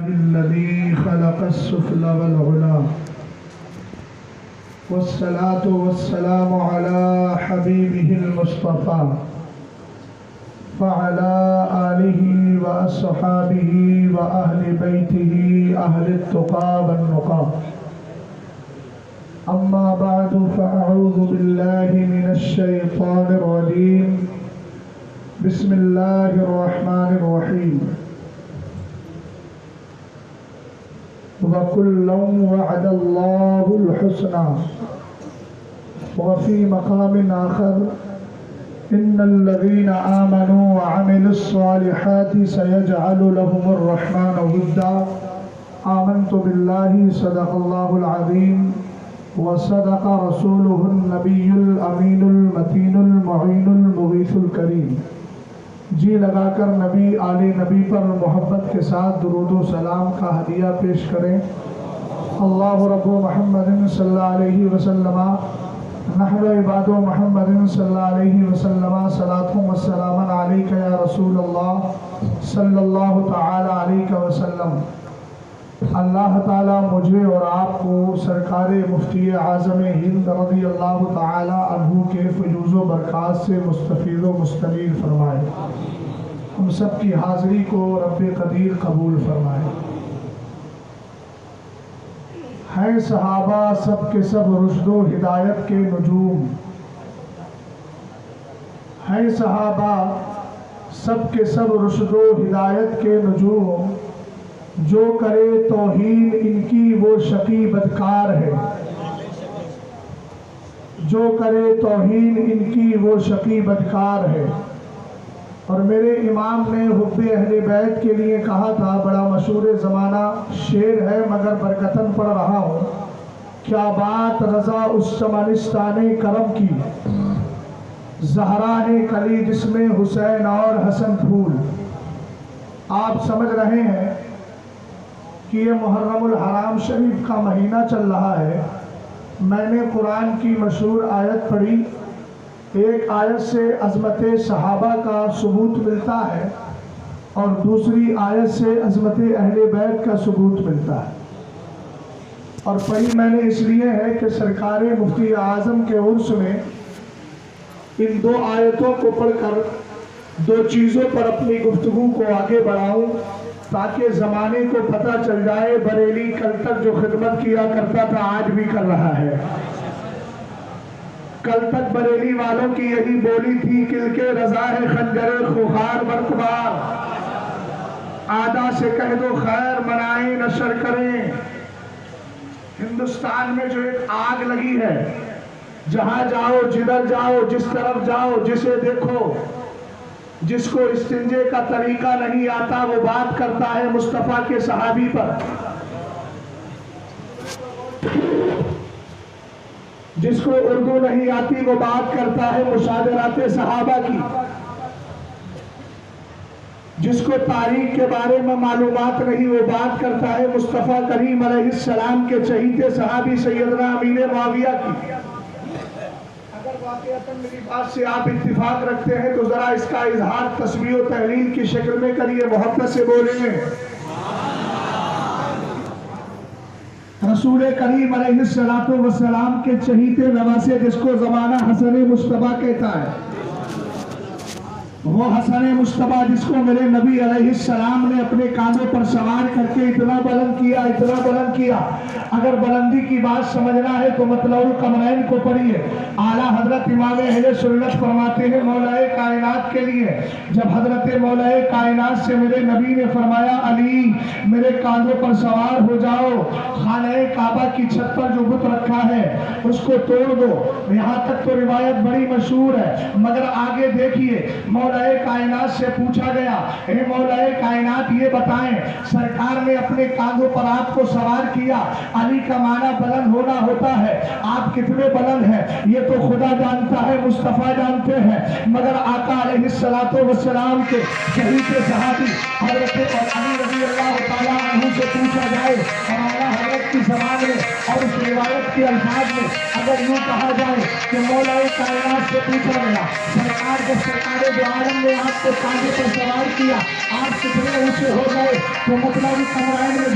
الذي خلق السفل والعلا والصلاة والسلام على حبيبه المصطفى وعلى آله وأصحابه وأهل بيته أهل التقى والنقى. أما بعد فأعوذ بالله من الشيطان الرجيم. بسم الله الرحمن الرحيم. وَكُلًّا وَعَدَ اللَّهُ الْحُسْنَى. وفي مقام آخر إن الذين آمنوا وعملوا الصالحات سيجعل لهم الرحمن ودا. آمنت بالله صدق الله العظيم وصدق رسوله النبي الأمين المتين المعين المغيث الكريم. جی لگا کر نبی آل نبی پر محبت کے ساتھ درود و سلام کا ہدیہ پیش کریں. اللہ رب محمد صلی اللہ علیہ وسلم نحن عباد محمد صلی اللہ علیہ وسلم صلاۃ و سلام علیک یا رسول اللہ صلی اللہ تعالی علیہ وسلم. اللہ تعالیٰ مجھے اور آپ کو سرکار مفتی اعظم ہند رضی اللہ تعالی عنہ کے فیوض و برکات سے مستفید و مستنیر فرمائے. ہم سب کی حاضری کو رب قدیر قبول فرمائے. ہیں صحابہ سب کے سب رشد و ہدایت کے نجوم. ہیں صحابہ سب کے سب رشد و ہدایت کے نجوم. جو کرے توہین ان کی وہ شقی بدکار ہے. جو کرے توہین ان کی وہ شقی بدکار ہے. اور میرے امام نے حب اہل بیت کے لیے کہا تھا، بڑا مشہور زمانہ شعر ہے مگر برکتاً پڑھ رہا ہوں. کیا بات رضا اس چمنستان کرم کی، زہرا ہے کلی جس میں حسین اور حسن پھول. آپ سمجھ رہے ہیں کہ یہ محرم الحرام شریف کا مہینہ چل رہا ہے. میں نے قرآن کی مشہور آیت پڑھی. ایک آیت سے عظمت صحابہ کا ثبوت ملتا ہے اور دوسری آیت سے عظمت اہل بیت کا ثبوت ملتا ہے. اور پڑھی میں نے اس لیے ہے کہ سرکار مفتی اعظم کے عرس میں ان دو آیتوں کو پڑھ کر دو چیزوں پر اپنی گفتگو کو آگے بڑھاؤں تاکہ زمانے کو پتہ چل جائے بریلی کل تک جو خدمت کیا کرتا تھا آج بھی کر رہا ہے. کل تک بریلی والوں کی یہی بولی تھی، کل کے رضا ہے خنجر خوخار مرتبار. آدھا سے کہہ دو خیر منائیں نشر کریں. ہندوستان میں جو ایک آگ لگی ہے، جہاں جاؤ جدھر جاؤ جس طرف جاؤ جسے دیکھو، جس کو استنجے کا طریقہ نہیں آتا وہ بات کرتا ہے مصطفیٰ کے صحابی پر. جس کو اردو نہیں آتی وہ بات کرتا ہے مشاجرات صحابہ کی. جس کو تاریخ کے بارے میں معلومات نہیں وہ بات کرتا ہے مصطفیٰ کریم علیہ السلام کے چہیتے صحابی سیدنا امین معاویہ کی. اگر واقعتاً میری بات سے آپ اتفاق رکھتے ہیں تو ذرا اس کا اظہار تسبیح و تحلیل کی شکل میں کریے، محبت سے بولیں. رسول کریم علیہ السلام کے چہیتے نواسے جس کو زمانہ حسن مصطفیٰ کہتا ہے، وہ حسن مصطفیٰ جس کو میرے نبی علیہ السلام نے اپنے کانوں پر سوار کر کے اتنا بلند کیا، اتنا بلند کیا. اگر بلندی کی بات سمجھنا ہے تو مطلع القمرین کو پڑھیے. اعلیٰ حضرت امام اہل سنت فرماتے ہیں مولا کائنات کے لیے جب حضرت مولا کائنات سے میرے نبی نے فرمایا علی میرے کانوں پر سوار ہو جاؤ، خانہ کعبہ کی چھت پر جو بت رکھا ہے اس کو توڑ دو. یہاں تک تو روایت بڑی مشہور ہے مگر آگے دیکھیے. مولا کائنات سے پوچھا گیا، اے مولا کائنات یہ بتائیں سرکار نے اپنے کاندھوں پر آپ کو سوار کیا، علی کا معنی بلند ہونا ہوتا ہے، آپ کتنے بلند ہیں یہ تو خدا جانتا ہے، مصطفیٰ جانتے ہیں. مگر آقا علیہ السلام کے شہید صحابی حضرت علی رضی اللہ تعالیٰ عنہ سے پوچھا جائے اور اعلیٰ حضرت کی زبان میں اور اس روایت کے الفاظ میں اگر یوں کہا جائے کہ مولا کائنات سے پوچھا گیا سرکار جب سرکار دو عالم نے آپ کو کاندھے پر سوار کیا آپ کتنے اونچے ہو گئے، تو مطلب قمرین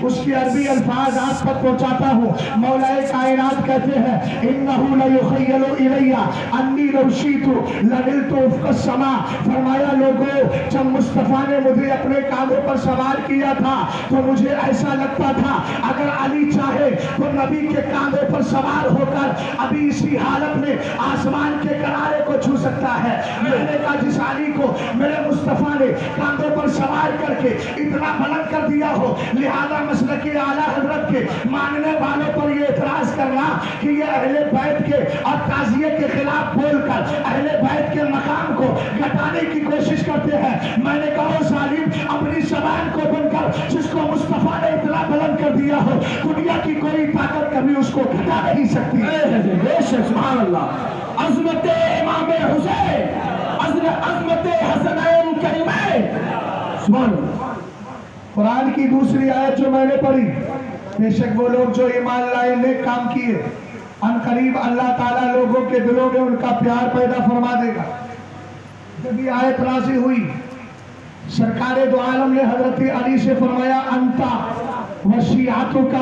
اس کی عربی الفاظ آپ تک پہنچاتا ہوں. مولا کائنات کہتے ہیں انہو لیخیل الی انی لو شئت لنلت افق السماء. فرمایا لوگوں جب مصطفیٰ نے مجھے اپنے کاندھوں پر سوار کیا تھا تو مجھے ایسا لگتا تھا اگر علی چاہے تو نبی کے کاندھوں پر سوار ہو کر ابھی اسی حالت میں آسمان کے کنارے کو چھو سکتا ہے. میں نے کہا جس علی کو میرے مصطفیٰ نے کاندھوں پر سوار کر کے اتنا بلند کر دیا ہو, لہذا مسلک اعلیٰ حضرت کے ماننے والوں پر یہ اعتراض کرنا کہ یہ اہل بیت کے اور تعزیے کے خلاف بول کر اہل بیت کے مقام کو گھٹانے کی کوشش کرتے ہیں. میں نے کہا ظالم, اپنی زبان کو بن کر جس کو مصطفیٰ نے اتنا بلند کر دیا ہو دنیا کی کوئی طاقت کبھی اس کو گھٹا نہیں سکتی. سبحان اللہ. عظمت امام حسین, عظمت حسنین کریمین. سبحان اللہ. قرآن کی دوسری آیت جو میں نے پڑھی, بے شک وہ لوگ جو ایمان لائے نیک کام کیے ان قریب اللہ تعالیٰ لوگوں کے دلوں میں ان کا پیار پیدا فرما دے گا. جب یہ آیت نازل ہوئی سرکار دو عالم نے حضرت علی سے فرمایا انتا وشیعتک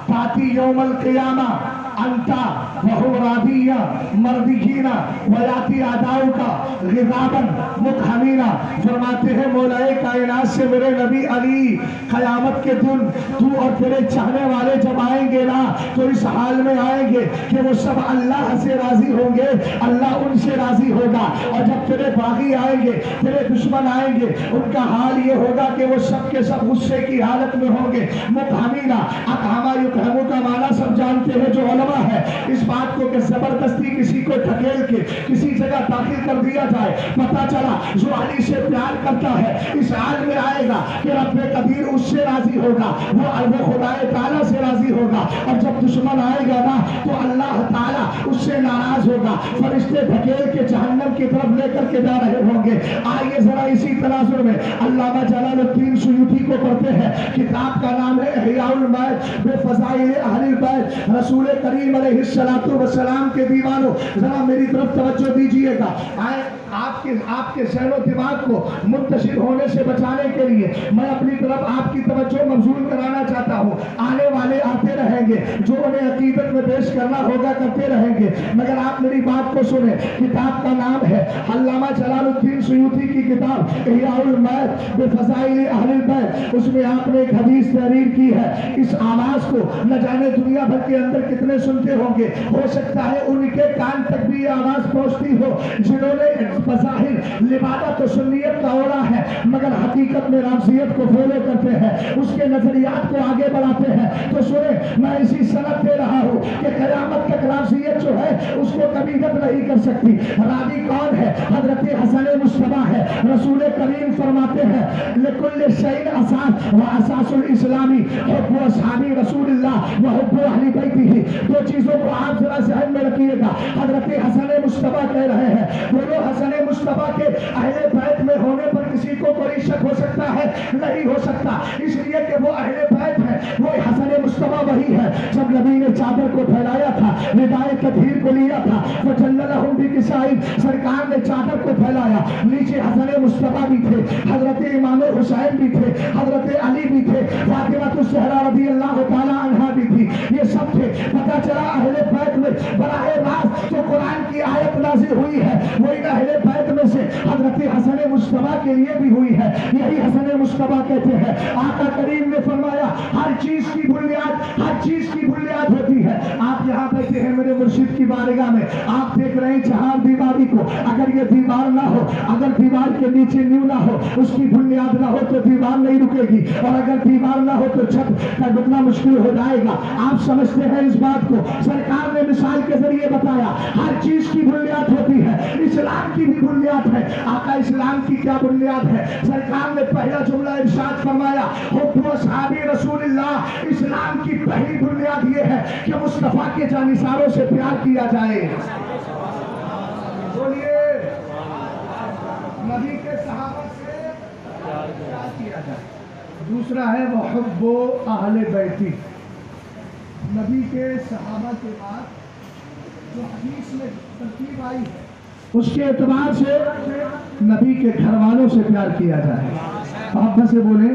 تاتی یوم القیامہ انتا وہو رادیہ مردکینہ ویاتی آداؤکا غضابا متحمینہ. فرماتے ہیں مولا کائنات سے میرے نبی علی قیامت کے دن تو اور تیرے چاہنے والے جب آئیں گے نا تو اس حال میں آئیں گے کہ وہ سب اللہ سے راضی ہوں گے, اللہ ان سے راضی ہوگا. اور جب تیرے باغی آئیں گے, تیرے دشمن آئیں گے, ان کا حال یہ ہوگا کہ وہ سب کے سب غصے کی حالت میں ہوں گے. متحمینہ, اقامہ یقہمو کا معنی سب جانتے ہیں جو علماء ہے اس بات کو کہ زبردستی کسی کو ڈھکیل کے کسی جگہ داخل کر دیا جائے. پتہ چلا جو علی سے پیار کرتا ہے اس حال میں آئے گا کہ رب قدیر اس سے راضی ہوگا, وہ خدا تعالیٰ سے راضی ہوگا. اور جب دشمن آئے گا نا تو اللہ تعالیٰ اس سے ناراض ہوگا. فرشتے ڈھکیل کے جہنم کی طرف لے کر کے جا رہے ہوں گے. آئیے ذرا اسی تناظر میں علامہ جلال الدین سیوطی کو پڑھتے ہیں. کتاب کا نام ہے احیاء المیت بفضائل اہل البیت. رسول کریم علیہ السلام کے دیوانوں ذرا میری طرف توجہ دیجئے گا. آپ کے ذہن و دماغ کو منتشر ہونے سے بچانے کے لیے میں اپنی طرف آپ کی توجہ مبذول کرانا چاہتا ہوں. آنے والے آتے رہیں گے, جو انہیں عقیدت میں پیش کرنا ہوگا کرتے رہیں گے, مگر آپ میری بات کو سنیں. کتاب کا نام ہے علامہ جلال الدین سیوطی کی کتاب احیاء المیت بفضائل اہل البیت. اس میں آپ نے ایک حدیث تحریر کی ہے. اس آواز کو نہ جانے دنیا بھر کے اندر کتنے سنتے ہوں گے. ہو سکتا ہے ان کے کان تک بھی یہ آواز پہنچتی ہو جنہوں نے بظاہر لبادت و سنیت کا اوڑا ہے مگر حقیقت میں رافضیت کو فالو کرتے ہیں, اس کے نظریات کو آگے بڑھاتے ہیں. تو سنیں, میں اسی سند دے رہا ہوں کہ قیامت تک رافضیت جو ہے اس کو کبھی رد نہیں کر سکتی. راوی کون ہے؟ حضرت حسن مصطفیٰ ہے. رسول کریم فرماتے ہیں لکل شیء اساس و اساس الاسلامی حب اصحاب رسول اللہ و حب اہل بیتہ. دو چیزوں کو آپ ذرا ذہن میں رکھیے گا. حضرت حسن مصطفیٰ کہہ رہے ہیں بولو حسن مصطفیٰ کے اہل بیت میں ہونے پر کسی کو کوئی شک ہو سکتا ہے؟ نہیں ہو سکتا, اس لیے کہ وہ اہل بیت ہے. وہ حسن مصطفیٰ وہی ہے جب نبی نے چادر کو پھیلایا تھا, ندائے تطہیر کو لیا تھا, فجللہم بکسائی, سرکار نے چادر کو پھیلایا, نیچے حسن مصطفیٰ بھی تھے, حضرت امام حسین بھی تھے, حضرت علی بھی تھے, فاطمہ الزہرا رضی اللہ تعالی عنہا بھی تھی, یہ سب تھے. پتہ چلا اہل بیت میں براہ راست جو قرآن کی آیت نازل ہوئی ہے وہ ان اہل بیت میں سے حضرت حسن مصطفیٰ کے لیے بھی ہوئی ہے. یہی حسن مصطفیٰ کہتے ہیں آقا کریم نے فرمایا ہر چیز کی بنیاد ہوتی ہے. آپ یہاں بیٹھے ہیں میرے مرشد کی بارگاہ میں, آپ دیکھ رہے ہیں چہار دیواری کو. اگر یہ دیوار نہ ہو, اگر دیوار کے نیچے نیو نہ ہو, اس کی بنیاد نہ ہو تو دیوار نہیں رکے گی, اور اگر دیوار نہ ہو تو چھت کا ڈگنا مشکل ہو جائے گا. آپ سمجھتے ہیں اس بات کو؟ سرکار نے مثال کے ذریعے بتایا ہر چیز کی بنیاد ہوتی ہے. اسلام کی بھی بنیاد ہے. آقا اسلام کی کیا بنیاد ہے؟ سرکار نے پہلا جملہ ارشاد فرمایا حب اصحاب رسول اللہ. اسلام کی پہلی بنیاد یہ ہے کہ مصطفیٰ کے جانثاروں سے پیار کیا جائے. بولیے نبی کے صحابہ سے پیار کیا جائے. دوسرا ہے وحب اہل بیتی. نبی کے صحابہ کے بعد جو حدیث میں ترتیب آئی ہے اس کے اعتبار سے نبی کے گھر والوں سے پیار کیا جائے. آپ سے بولیں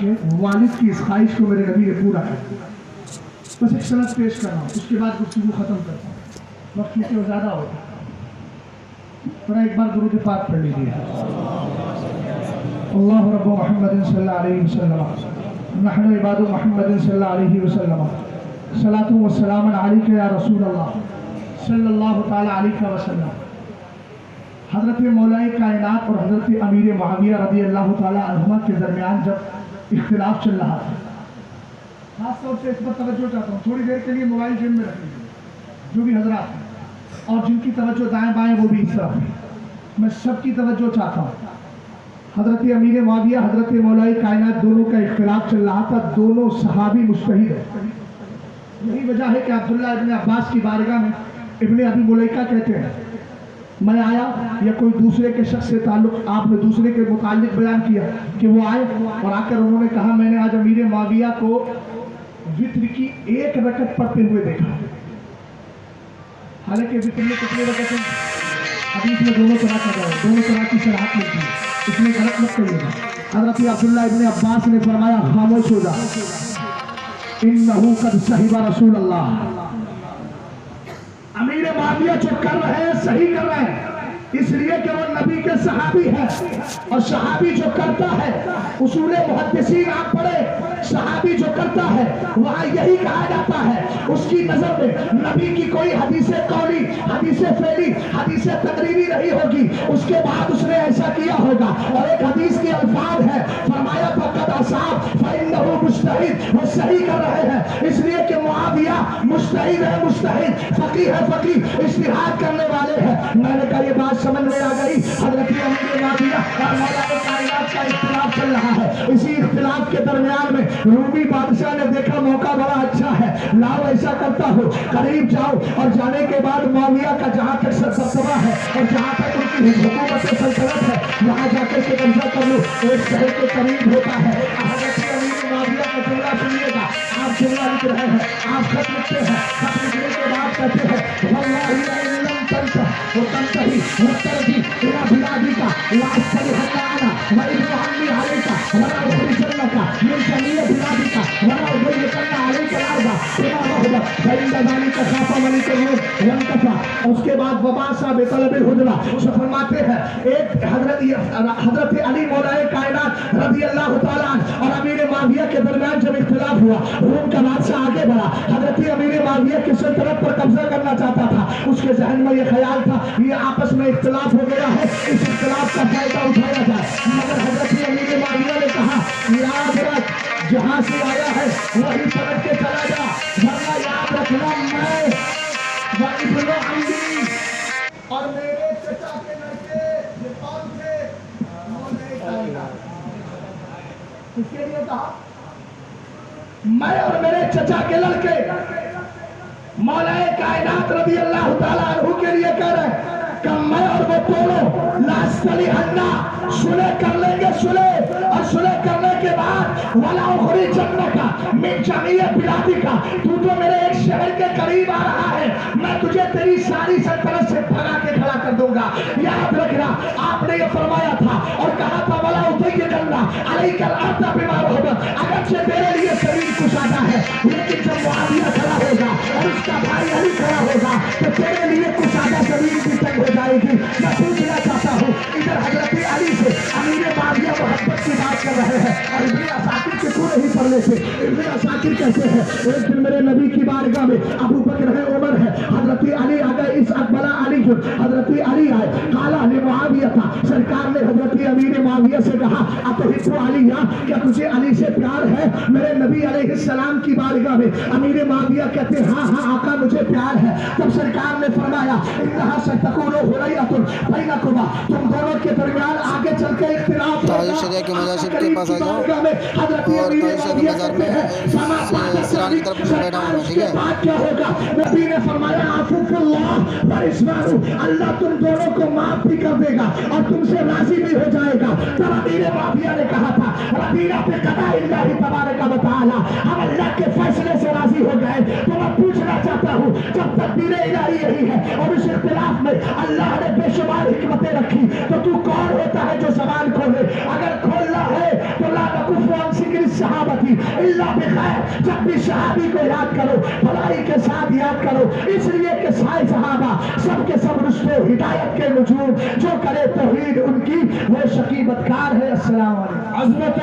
کے والد کی اس خواہش کو میرے نبی نے پورا کر دیا. بس ایک سند پیش کر رہا ہوں, اس کے بعد گفتگو ختم کرتا ہوں, وقت کیونکہ زیادہ ہوتا ہے. ذرا ایک بار درود پاک پڑھ لیجیے. اللہ رب محمد صلی اللہ علیہ وسلم نحن عباد محمد صلی اللہ علیہ وسلم صلاۃ و سلام علیک یا رسول اللہ صلی اللہ تعالیٰ علیہ وسلم. حضرت مولا کائنات اور حضرت امیر معاویہ رضی اللہ تعالیٰ عنہما کے درمیان جب اختلاف چل رہا تھا, خاص طور سے اس پر توجہ چاہتا ہوں, تھوڑی دیر کے لیے موبائل جیب میں رکھ لیجیے جو بھی حضرات ہیں, اور جن کی توجہ دائیں بائیں وہ بھی اس طرف ہے, میں سب کی توجہ چاہتا ہوں. حضرت امیر معاویہ حضرت مولا کائنات دونوں کا اختلاف چل رہا تھا, دونوں صحابی مجتہد ہیں. یہی وجہ ہے کہ عبداللہ ابن عباس کی بارگاہ میں ابن ابی ملیکہ کہتے ہیں میں آیا یا کوئی دوسرے کے شخص سے تعلق, آپ نے دوسرے کے متعلق بیان کیا کہ وہ آئے اور آ کر انہوں نے کہا میں نے آج امیر معاویہ کو وتر کی ایک رکعت پڑھتے ہوئے دیکھا. حالانکہ وتر میں کتنے رکعت ہیں؟ حدیث میں دونوں طرح کا جاؤ, دونوں طرح کی صلاحت ملتی ہے, اس میں غلط مت کریے گا. حضرت عبداللہ ابن عباس نے فرمایا خاموش ہو جا, انہو قد صحب رسول اللہ. امیر معاویہ جو کر رہے ہیں صحیح کر رہے ہیں, اس لیے کہ وہ نبی کے صحابی ہیں, اور صحابی جو کرتا ہے, اصول محدثین آپ پڑھے, صحابی جو کرتا ہے وہاں یہی کہا جاتا ہے اس کی نظر میں نبی کی کوئی حدیث قولی, حدیث فعلی, حدیث تقریری نہیں ہوگی, اس کے بعد اس نے ایسا کیا ہوگا. اور ایک حدیث کے الفاظ ہے, فرمایا فقد اصاب فإنہ مجتہد, وہ صحیح کر رہے ہیں اس لیے کہ معاویہ مجتہد ہے, مجتہد فقیہ ہے, فقیہ اجتہاد کرنے والے ہیں. میں نے کہا یہ بات سمجھ میں آ گئی. حضرت امیر معاویہ اور مولا کائنات کا اختلاف چل رہا ہے. اسی اختلاف کے درمیان میں رومی بادشاہ نے دیکھا موقع بڑا اچھا ہے, لاؤ ایسا کرتا ہو قریب جاؤ, اور جانے کے بعد معاویہ کا جہاں تک سرسبہ ہے اور جہاں تک ان کی حکومت سلطنت ہے وہاں جا کر کے قبضہ کر لو. ایک شہر کے قریب ہوتا ہے. حضرت امیر معاویہ کا جملہ سنیے گا, آپ جملہ لکھ رہے ہیں, آپ خط لکھتے ہیں, خط لکھنے کے بعد کہتے ہیں واللہ لا لم تنتہ وتنتہی وترجی الى بلادک واصلحک انا وابن عمی علیک ولا اخرجنک من جمیع بلادک ولا اضيقن علیک الارض بما رحبت فإن ذلك خاف ملک الروم وانتفع. اس کے بعد وباسا بطلب الحجرہ. سو فرماتے ہیں ایک حضرت علی مولا کائنات رضی اللہ تعالیٰ اور امیر معاویہ کے درمیان جب اختلاف ہوا, روم کا بادشاہ آگے بڑھا, حضرت امیر معاویہ کی سلطنت پر قبضہ کرنا چاہتا تھا. اس کے ذہن میں یہ خیال تھا یہ آپس میں اختلاف ہو گیا ہے, اس اختلاف کا فائدہ اٹھایا جائے. مگر حضرت امیر معاویہ نے کہا یاد رکھ جہاں سے آیا ہے وہی پلٹ کے چلا جا, ورنہ یاد رکھنا میں وابن عمی اور میرے چچا کے لڑکے یہ کون تھے؟ مولا کائنات. اس کے لیے کہا میں اور میرے چچا کے لڑکے مولا کائنات رضی اللہ تعالیٰ عنہ کے لیے کہہ رہے ہیں کہ میں اور وہ دونوں لاستلیحنا صلح کر لیں گے, صلح, اور صلح کرنے کے بعد ولا اخرجنک من جمیع بلادک, تو جو میرے ایک شہر کے قریب آ رہا ہے میں تجھے تیری ساری سلطنت سے بھگا کے کھڑا کر دوں گا. یاد رکھنا آپ نے یہ فرمایا تھا اور کہا تھا ولا اضيقن علیک الارض بما رحبت, اگرچہ تیرے لیے زمین کشادہ ہے لیکن جب معاویہ کھڑا ہوگا اور اس کا بھائی علی کھڑا ہوگا تو تیرے لیے کشادہ زمین بھی تنگ ہو جائے گی. میں پوچھنا چاہتا ہوں ادھر حضرت علی سے امیر معاویہ محبت کی بات کر رہے ہیں اور ابن عساکر کے پورے ہی پڑھنے سے ابن عساکر کہتے ہیں ایک دن میرے نبی کی بارگاہ میں ابو بکر ہے, عمر ہے, حضرت علی آ گئے. اس اقبلہ علی جو حضرت علی آئے قالا لمعاویہ تھا, سرکار نے حضرت امیر معاویہ سے کہا اتحب علی, کیا تجھے علی سے پیار ہے؟ میرے نبی علیہ السلام کی بارگاہ میں امیر معاویہ کہتے ہیں ہاں ہاں آقا مجھے پیار ہے. تب سرکار نے فرمایا انہا ستکون حریۃ بینکما, تم دونوں کے درمیان آگے چل کے اختلاف تاج شریعہ کے مجاہد کے پاس آ جاؤ اور تاج شریعہ کے مزار میں سران کی طرف بیٹھا ہوں. ٹھیک ہے, کیا ہوگا؟ نبی نے فرمایا عفو اللہ ورضوانہ, اللہ تم دونوں کو معاف بھی کر دے گا اور تم سے راضی بھی ہو جائے گا. تب امیر معاویہ نے کہا تھا رضینا بقضاء اللہ تبارک و تعالی, ہم اللہ کے فیصلے سے راضی ہو گئے. تو میں پوچھنا چاہتا ہوں جب تک تقدیر الہی یہی ہے، اور اس اختلاف میں اللہ نے بے شمار حکمتیں رکھی۔ تو تو کون ہوتا ہے جو زبان کھولے؟ اگر کھولنا ہے تو لا تکف عن ذکر الصحابۃ الا بخیر، جب بھی صحابی کو یاد کرو بھلائی کے ساتھ یاد کرو، اس لیے کہ سائے صحابہ سب کے سب رشتے ہدایت کے نجوم، جو کرے توحید ان کی وہ شقی بدکار ہے۔ السلام علیکم۔ عظمت